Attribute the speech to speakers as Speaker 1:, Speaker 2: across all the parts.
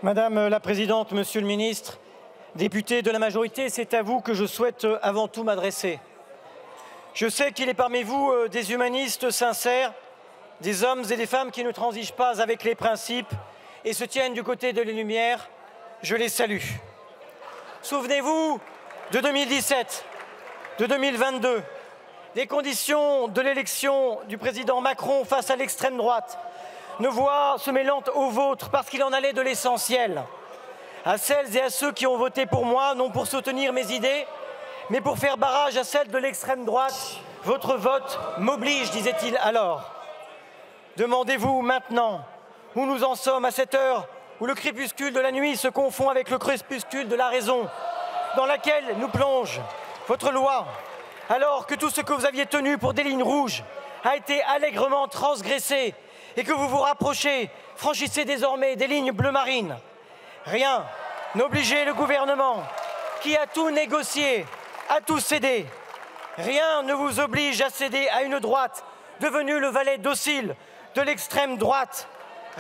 Speaker 1: Madame la Présidente, Monsieur le Ministre, députés de la majorité, c'est à vous que je souhaite avant tout m'adresser. Je sais qu'il est parmi vous des humanistes sincères, des hommes et des femmes qui ne transigent pas avec les principes et se tiennent du côté de les Lumières. Je les salue. Souvenez-vous de 2017, de 2022, des conditions de l'élection du président Macron face à l'extrême droite, nos voix se mêlant aux vôtres parce qu'il en allait de l'essentiel. À celles et à ceux qui ont voté pour moi, non pour soutenir mes idées, mais pour faire barrage à celles de l'extrême droite, votre vote m'oblige, disait-il alors. Demandez-vous maintenant où nous en sommes à cette heure où le crépuscule de la nuit se confond avec le crépuscule de la raison, dans laquelle nous plonge votre loi, alors que tout ce que vous aviez tenu pour des lignes rouges a été allègrement transgressé et que vous vous rapprochez, franchissez désormais des lignes bleu marine. Rien n'obligeait le gouvernement qui a tout négocié, à tout cédé. Rien ne vous oblige à céder à une droite devenue le valet docile de l'extrême droite.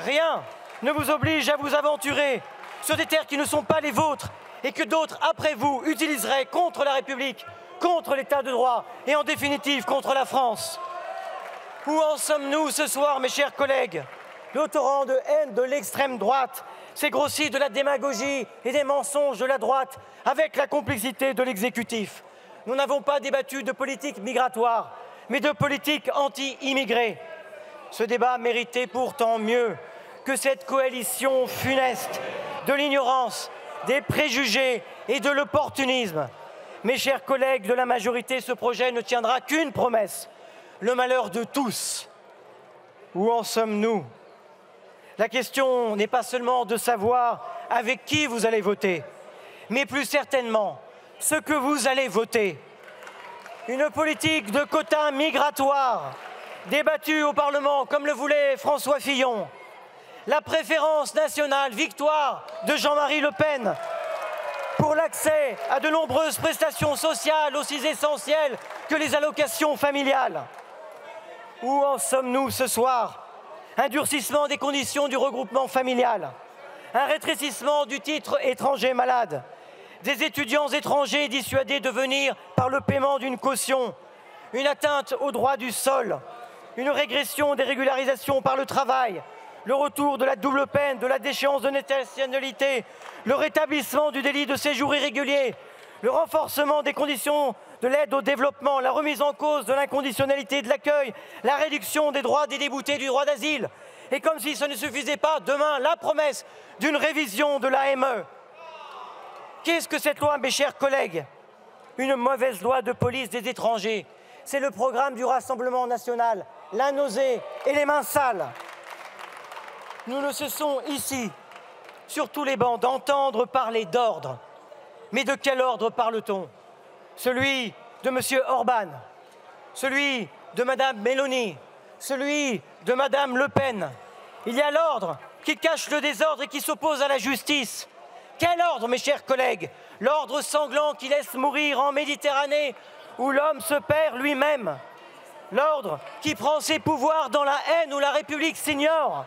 Speaker 1: Rien ne vous oblige à vous aventurer sur des terres qui ne sont pas les vôtres et que d'autres, après vous, utiliseraient contre la République, contre l'État de droit et en définitive contre la France. Où en sommes-nous ce soir, mes chers collègues? Le torrent de haine de l'extrême droite s'est grossi de la démagogie et des mensonges de la droite avec la complicité de l'exécutif. Nous n'avons pas débattu de politique migratoire, mais de politique anti-immigrée. Ce débat méritait pourtant mieux que cette coalition funeste de l'ignorance, des préjugés et de l'opportunisme. Mes chers collègues de la majorité, ce projet ne tiendra qu'une promesse, le malheur de tous. Où en sommes-nous? La question n'est pas seulement de savoir avec qui vous allez voter, mais plus certainement ce que vous allez voter. Une politique de quotas migratoires, débattue au Parlement comme le voulait François Fillon. La préférence nationale, victoire de Jean-Marie Le Pen pour l'accès à de nombreuses prestations sociales aussi essentielles que les allocations familiales. Où en sommes-nous ce soir? Un durcissement des conditions du regroupement familial, un rétrécissement du titre étranger malade, des étudiants étrangers dissuadés de venir par le paiement d'une caution, une atteinte au droit du sol, une régression des régularisations par le travail, le retour de la double peine, de la déchéance de nationalité, le rétablissement du délit de séjour irrégulier, le renforcement des conditions de l'aide au développement, la remise en cause de l'inconditionnalité de l'accueil, la réduction des droits des déboutés du droit d'asile. Et comme si ce ne suffisait pas, demain, la promesse d'une révision de l'AME. Qu'est-ce que cette loi, mes chers collègues? Une mauvaise loi de police des étrangers. C'est le programme du Rassemblement national, la nausée et les mains sales. Nous ne cessons ici, sur tous les bancs, d'entendre parler d'ordre. Mais de quel ordre parle-t-on? Celui de M. Orban, celui de Mme Meloni, celui de Mme Le Pen. Il y a l'ordre qui cache le désordre et qui s'oppose à la justice. Quel ordre, mes chers collègues? L'ordre sanglant qui laisse mourir en Méditerranée, où l'homme se perd lui-même. L'ordre qui prend ses pouvoirs dans la haine où la République s'ignore.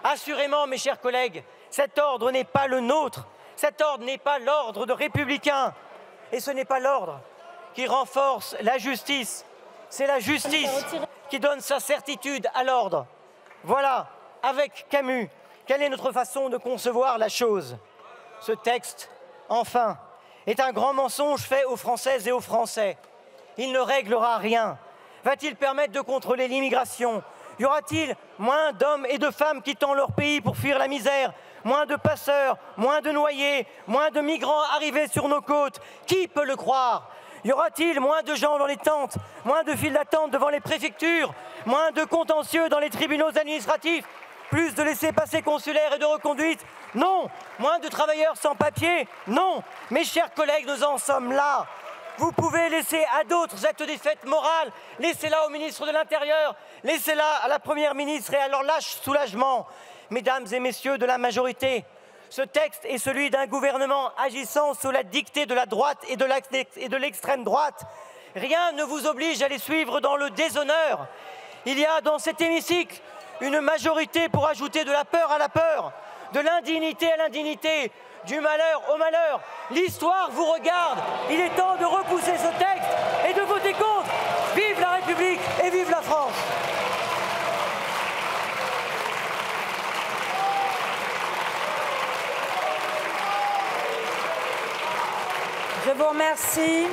Speaker 1: Assurément, mes chers collègues, cet ordre n'est pas le nôtre. Cet ordre n'est pas l'ordre de républicains. Et ce n'est pas l'ordre qui renforce la justice. C'est la justice qui donne sa certitude à l'ordre. Voilà, avec Camus, quelle est notre façon de concevoir la chose. Ce texte, enfin, est un grand mensonge fait aux Françaises et aux Français. Il ne réglera rien. Va-t-il permettre de contrôler l'immigration? Y aura-t-il moins d'hommes et de femmes quittant leur pays pour fuir la misère? Moins de passeurs, moins de noyés, moins de migrants arrivés sur nos côtes? Qui peut le croire? Y aura-t-il moins de gens dans les tentes, moins de files d'attente devant les préfectures, moins de contentieux dans les tribunaux administratifs, plus de laissez-passer consulaires et de reconduites? Non. Moins de travailleurs sans papier? Non. Mes chers collègues, nous en sommes là. Vous pouvez laisser à d'autres cette défaite morale, laissez-la au ministre de l'Intérieur, laissez-la à la Première ministre et à leur lâche soulagement. Mesdames et messieurs de la majorité, ce texte est celui d'un gouvernement agissant sous la dictée de la droite et de l'extrême droite. Rien ne vous oblige à les suivre dans le déshonneur. Il y a dans cet hémicycle une majorité pour ajouter de la peur à la peur, de l'indignité à l'indignité, du malheur au malheur. L'histoire vous regarde. Il est temps de repousser ce texte et de voter contre. Vive la République et vive la France!
Speaker 2: Je vous remercie.